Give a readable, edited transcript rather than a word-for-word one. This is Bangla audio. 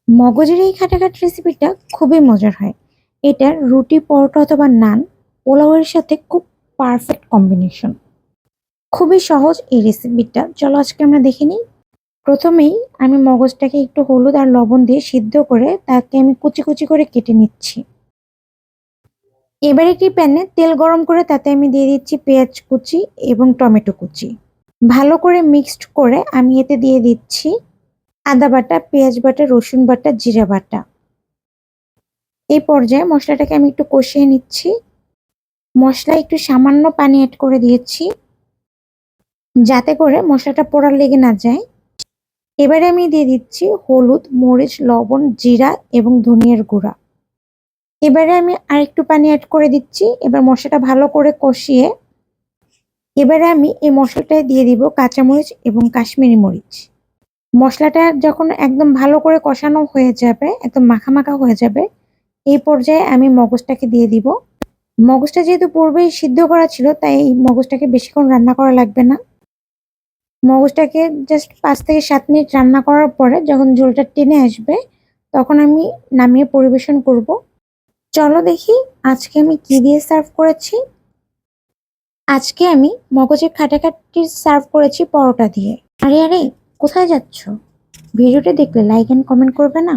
মগজের এই খাটাঘাট রেসিপিটা খুবই মজার হয়। এটা রুটি, পরোটা অথবা নান, পোলাওয়ের সাথে খুব পারফেক্ট কম্বিনেশন। খুবই সহজ এই রেসিপিটা, চলো আজকে আমরা দেখে নিই। প্রথমেই আমি মগজটাকে একটু হলুদ আর লবণ দিয়ে সিদ্ধ করে তাকে আমি কুচি কুচি করে কেটে নিচ্ছি। এবার একটি প্যানে তেল গরম করে তাতে আমি দিয়ে দিচ্ছি পেঁয়াজ কুচি এবং টমেটো কুচি। ভালো করে মিক্সড করে আমি এতে দিয়ে দিচ্ছি আদা বাটা, পেঁয়াজ বাটা, রসুন বাটা, জিরা বাটা। এই পর্যায়ে মশলাটাকে আমি একটু কষিয়ে নিচ্ছি। মশলায় একটু সামান্য পানি অ্যাড করে দিয়েছি যাতে করে মশলাটা পোড়া লেগে না যায়। এবারে আমি দিয়ে দিচ্ছি হলুদ, মরিচ, লবণ, জিরা এবং ধনিয়ার গুঁড়া। এবারে আমি আরেকটু পানি অ্যাড করে দিচ্ছি। এবার মশলাটা ভালো করে কষিয়ে এবারে আমি এই মশলাটায় দিয়ে দিব কাঁচামরিচ এবং কাশ্মীরি মরিচ। মশলাটা যখন একদম ভালো করে কষানো হয়ে যাবে, একদম মাখা মাখা হয়ে যাবে, এই পর্যায়ে আমি মগজটাকে দিয়ে দিব। মগজটা যেহেতু পূর্বেই সিদ্ধ করা ছিল, তাই এই মগজটাকে বেশিক্ষণ রান্না করা লাগবে না। মগজটাকে জাস্ট 5 থেকে 7 মিনিট রান্না করার পরে যখন ঝোলটা টেনে আসবে, তখন আমি নামিয়ে পরিবেশন করব। চলো দেখি আজকে আমি কি দিয়ে সার্ভ করেছি। আজকে আমি মগজের খাটাখাটি সার্ভ করেছি পরোটা দিয়ে। আরে আরে, কোথায় যাচ্ছ? ভিডিওটা দেখলে লাইক এন্ড কমেন্ট করবে না?